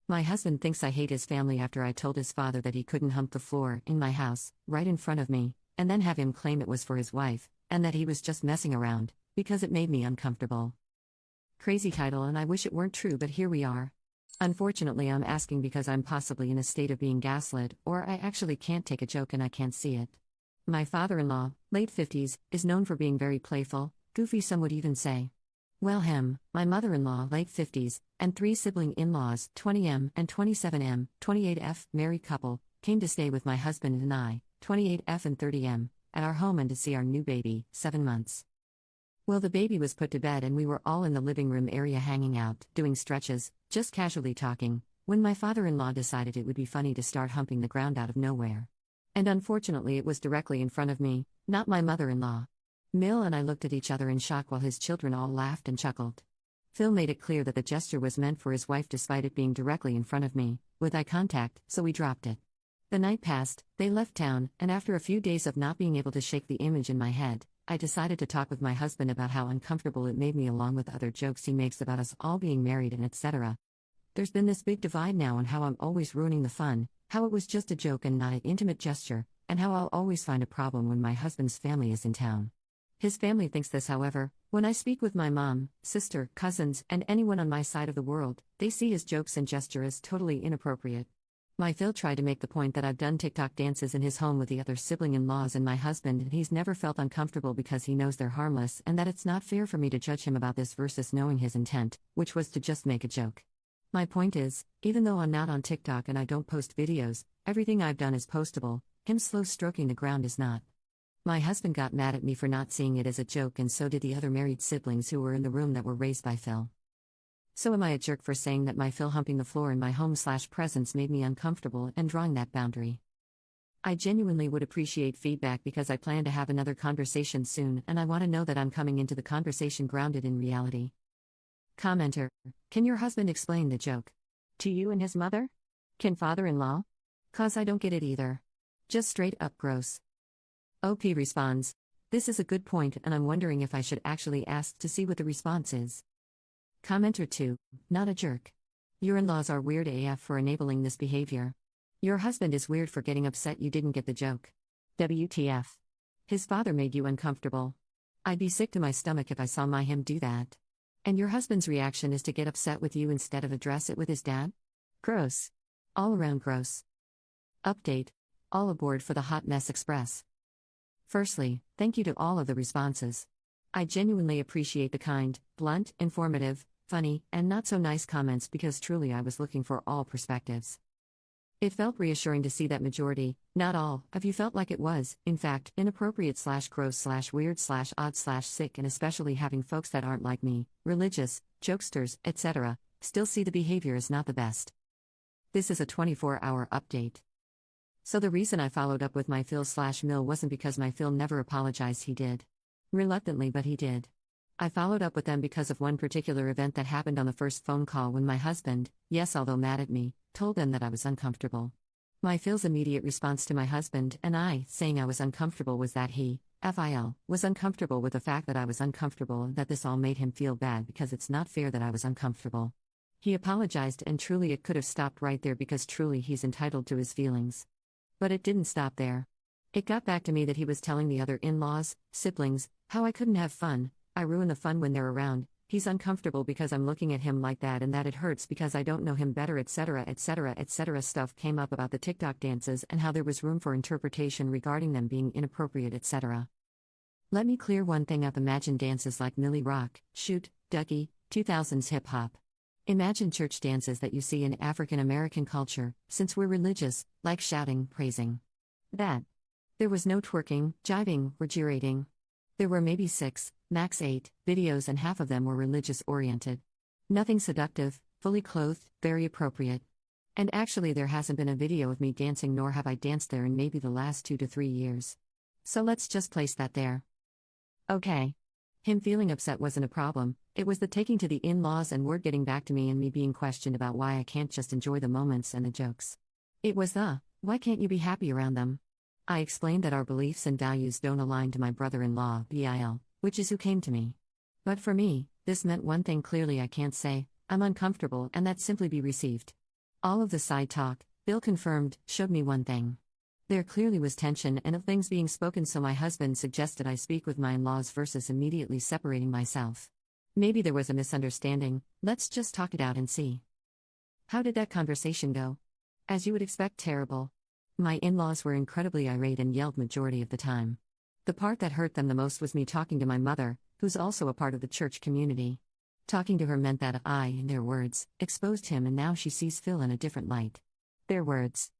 My husband thinks I hate his family after I told his father that he couldn't hump the floor in my house, right in front of me, and then have him claim it was for his wife, and that he was just messing around, because it made me uncomfortable. Crazy title, and I wish it weren't true, but here we are. Unfortunately, I'm asking because I'm possibly in a state of being gaslit, or I actually can't take a joke and I can't see it. My father-in-law, late 50s, is known for being very playful, goofy, some would even say. Well, my mother-in-law, late 50s, and 3 sibling in-laws, 20M and 27M, 28F, married couple, came to stay with my husband and I, 28F and 30M, at our home and to see our new baby, 7 months. Well, the baby was put to bed and we were all in the living room area hanging out, doing stretches, just casually talking, when my father-in-law decided it would be funny to start humping the ground out of nowhere. And unfortunately it was directly in front of me, not my mother-in-law. Mill and I looked at each other in shock while his children all laughed and chuckled. Phil made it clear that the gesture was meant for his wife despite it being directly in front of me, with eye contact, so we dropped it. The night passed, they left town, and after a few days of not being able to shake the image in my head, I decided to talk with my husband about how uncomfortable it made me along with other jokes he makes about us all being married and etc. There's been this big divide now on how I'm always ruining the fun, how it was just a joke and not an intimate gesture, and how I'll always find a problem when my husband's family is in town. His family thinks this, however, when I speak with my mom, sister, cousins, and anyone on my side of the world, they see his jokes and gesture as totally inappropriate. My Phil tried to make the point that I've done TikTok dances in his home with the other sibling-in-laws and my husband, and he's never felt uncomfortable because he knows they're harmless and that it's not fair for me to judge him about this versus knowing his intent, which was to just make a joke. My point is, even though I'm not on TikTok and I don't post videos, everything I've done is postable, him slow stroking the ground is not. My husband got mad at me for not seeing it as a joke, and so did the other married siblings who were in the room that were raised by Phil. So am I a jerk for saying that my Phil humping the floor in my home/presence made me uncomfortable and drawing that boundary? I genuinely would appreciate feedback because I plan to have another conversation soon and I want to know that I'm coming into the conversation grounded in reality. Commenter: can your husband explain the joke to you and his mother? Can father-in-law? 'Cause I don't get it either. Just straight up gross. OP responds: this is a good point and I'm wondering if I should actually ask to see what the response is. Commenter 2: not a jerk. Your in-laws are weird AF for enabling this behavior. Your husband is weird for getting upset you didn't get the joke. WTF. His father made you uncomfortable. I'd be sick to my stomach if I saw my him do that. And your husband's reaction is to get upset with you instead of address it with his dad? Gross. All around gross. Update: all aboard for the Hot Mess Express. Firstly, thank you to all of the responses. I genuinely appreciate the kind, blunt, informative, funny, and not so nice comments because truly I was looking for all perspectives. It felt reassuring to see that majority, not all, of you felt like it was, in fact, inappropriate/gross/weird/odd/sick, and especially having folks that aren't like me, religious, jokesters, etc., still see the behavior as not the best. This is a 24-hour update. So the reason I followed up with my Phil/Mill wasn't because my Phil never apologized, he did. Reluctantly, but he did. I followed up with them because of one particular event that happened on the first phone call when my husband, yes although mad at me, told them that I was uncomfortable. My Phil's immediate response to my husband and I saying I was uncomfortable was that he, FIL, was uncomfortable with the fact that I was uncomfortable and that this all made him feel bad because it's not fair that I was uncomfortable. He apologized and truly it could have stopped right there because truly he's entitled to his feelings. But it didn't stop there. It got back to me that he was telling the other in-laws, siblings, how I couldn't have fun, I ruin the fun when they're around, he's uncomfortable because I'm looking at him like that and that it hurts because I don't know him better, etc. etc. etc. Stuff came up about the TikTok dances and how there was room for interpretation regarding them being inappropriate, etc. Let me clear one thing up: imagine dances like Millie Rock, Shoot, Ducky, 2000s hip-hop. Imagine church dances that you see in African American culture, since we're religious, like shouting, praising. That. There was no twerking, jiving, or gyrating. There were maybe 6, max 8, videos and half of them were religious-oriented. Nothing seductive, fully clothed, very appropriate. And actually there hasn't been a video of me dancing nor have I danced there in maybe the last 2 to 3 years. So let's just place that there. Okay. Him feeling upset wasn't a problem, it was the taking to the in-laws and word getting back to me and me being questioned about why I can't just enjoy the moments and the jokes. It was the, why can't you be happy around them? I explained that our beliefs and values don't align to my brother-in-law, BIL, which is who came to me. But for me, this meant one thing clearly: I can't say, I'm uncomfortable, and that simply be received. All of the side talk, Bill confirmed, showed me one thing. There clearly was tension and of things being spoken, so my husband suggested I speak with my in-laws versus immediately separating myself. Maybe there was a misunderstanding, let's just talk it out and see. How did that conversation go? As you would expect, terrible. My in-laws were incredibly irate and yelled majority of the time. The part that hurt them the most was me talking to my mother, who's also a part of the church community. Talking to her meant that I, in their words, exposed him, and now she sees Phil in a different light. Their words.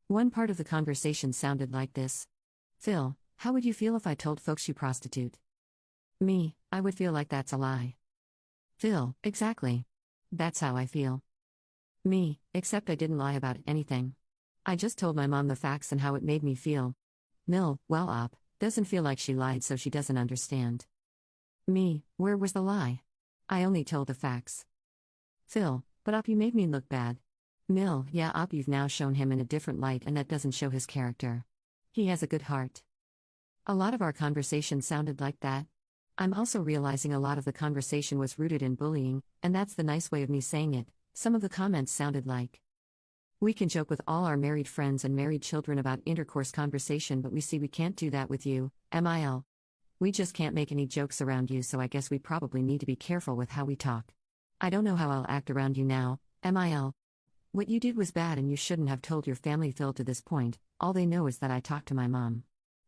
One part of the conversation sounded like this. Phil, how would you feel if I told folks you prostitute? Me, I would feel like that's a lie. Phil, exactly. That's how I feel. Me, except I didn't lie about anything. I just told my mom the facts and how it made me feel. Mill, well, Op, doesn't feel like she lied, so she doesn't understand. Me, where was the lie? I only told the facts. Phil, but Op, you made me look bad. Mill, yeah, Op, you've now shown him in a different light, and that doesn't show his character. He has a good heart. A lot of our conversation sounded like that. I'm also realizing a lot of the conversation was rooted in bullying, and that's the nice way of me saying it. Some of the comments sounded like, we can joke with all our married friends and married children about intercourse conversation, but we see we can't do that with you, MIL. We just can't make any jokes around you, so I guess we probably need to be careful with how we talk. I don't know how I'll act around you now, MIL. What you did was bad and you shouldn't have told your family Phil to this point. All they know is that I talked to my mom.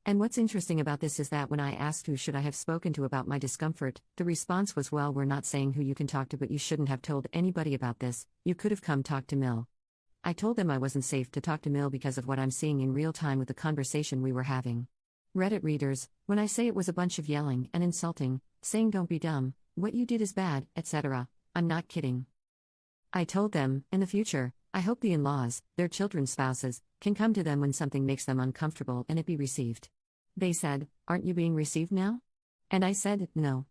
And what's interesting about this is that when I asked who should I have spoken to about my discomfort, the response was, well, we're not saying who you can talk to, but you shouldn't have told anybody about this. You could have come talk to Mill. I told them I wasn't safe to talk to Mill because of what I'm seeing in real time with the conversation we were having. Reddit readers, when I say it was a bunch of yelling and insulting, saying don't be dumb, what you did is bad, etc., I'm not kidding. I told them, in the future, I hope the in-laws, their children's spouses, can come to them when something makes them uncomfortable and it be received. They said, aren't you being received now? And I said, no.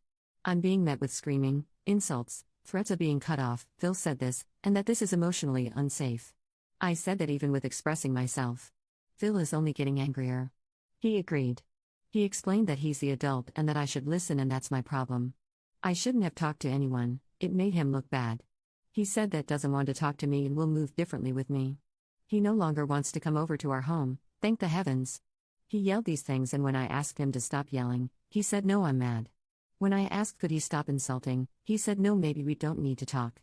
I'm being met with screaming, insults, threats of being cut off. Phil said this, and that this is emotionally unsafe. I said that even with expressing myself, Phil is only getting angrier. He agreed. He explained that he's the adult and that I should listen, and that's my problem. I shouldn't have talked to anyone, it made him look bad. He said that doesn't want to talk to me and will move differently with me. He no longer wants to come over to our home, thank the heavens. He yelled these things, and when I asked him to stop yelling, he said no, I'm mad. When I asked could he stop insulting, he said no, maybe we don't need to talk.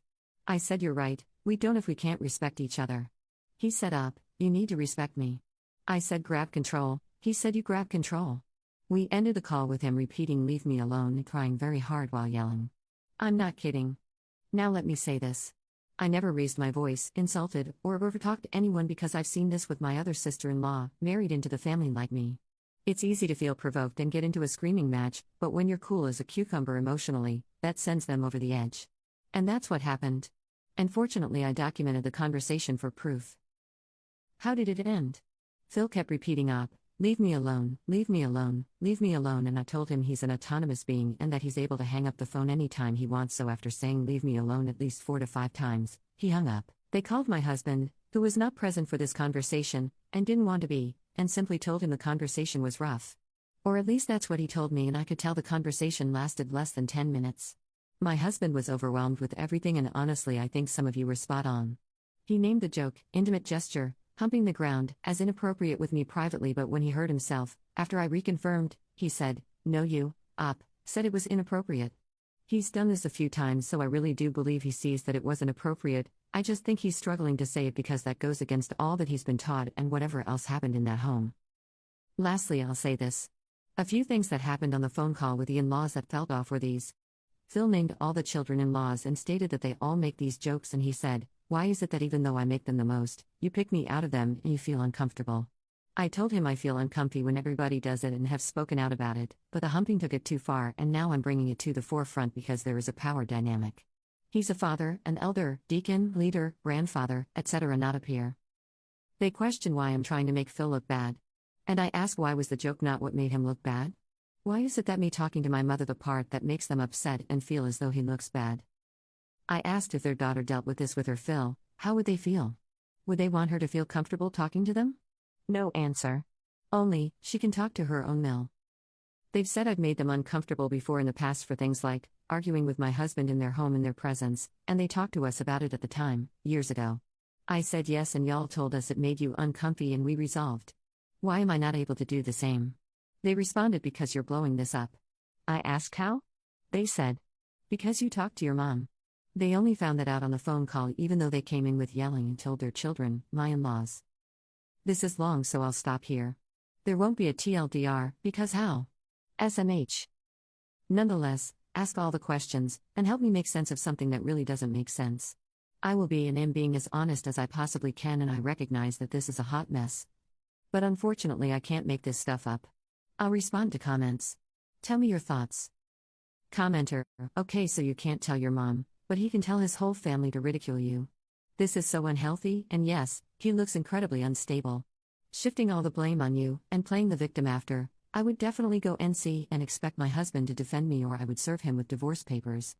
I said you're right, we don't if we can't respect each other. He said up, you need to respect me. I said grab control, he said you grab control. We ended the call with him repeating leave me alone and crying very hard while yelling. I'm not kidding. Now let me say this. I never raised my voice, insulted, or overtalked anyone because I've seen this with my other sister-in-law, married into the family like me. It's easy to feel provoked and get into a screaming match, but when you're cool as a cucumber emotionally, that sends them over the edge. And that's what happened. And fortunately I documented the conversation for proof. How did it end? Phil kept repeating up, leave me alone, leave me alone, leave me alone, and I told him he's an autonomous being and that he's able to hang up the phone anytime he wants, so after saying leave me alone at least 4 to 5 times, he hung up. They called my husband, who was not present for this conversation, and didn't want to be, and simply told him the conversation was rough. Or at least that's what he told me, and I could tell the conversation lasted less than 10 minutes. My husband was overwhelmed with everything, and honestly I think some of you were spot on. He named the joke, intimate gesture, humping the ground, as inappropriate with me privately, but when he heard himself, after I reconfirmed, he said, no you, Op, said it was inappropriate. He's done this a few times, so I really do believe he sees that it wasn't appropriate. I just think he's struggling to say it because that goes against all that he's been taught and whatever else happened in that home. Lastly, I'll say this. A few things that happened on the phone call with the in-laws that felt off were these. Phil named all the children-in-laws and stated that they all make these jokes, and he said, why is it that even though I make them the most, you pick me out of them and you feel uncomfortable? I told him I feel uncomfy when everybody does it and have spoken out about it, but the humping took it too far, and now I'm bringing it to the forefront because there is a power dynamic. He's a father, an elder, deacon, leader, grandfather, etc., not a peer. They question why I'm trying to make Phil look bad. And I ask why was the joke not what made him look bad? Why is it that me talking to my mother the part that makes them upset and feel as though he looks bad? I asked if their daughter dealt with this with her Phil, how would they feel? Would they want her to feel comfortable talking to them? No answer. Only, she can talk to her own Mill. They've said I've made them uncomfortable before in the past for things like arguing with my husband in their home in their presence, and they talked to us about it at the time, years ago. I said yes, and y'all told us it made you uncomfy, and we resolved. Why am I not able to do the same? They responded, because you're blowing this up. I asked how? They said, because you talked to your mom. They only found that out on the phone call, even though they came in with yelling and told their children, my in-laws. This is long, so I'll stop here. There won't be a TLDR, because how? SMH. Nonetheless, ask all the questions, and help me make sense of something that really doesn't make sense. I will be and am being as honest as I possibly can, and I recognize that this is a hot mess. But unfortunately, I can't make this stuff up. I'll respond to comments. Tell me your thoughts. Commenter: okay, so you can't tell your mom, but he can tell his whole family to ridicule you. This is so unhealthy, and yes, he looks incredibly unstable. Shifting all the blame on you, and playing the victim after, I would definitely go NC and expect my husband to defend me, or I would serve him with divorce papers.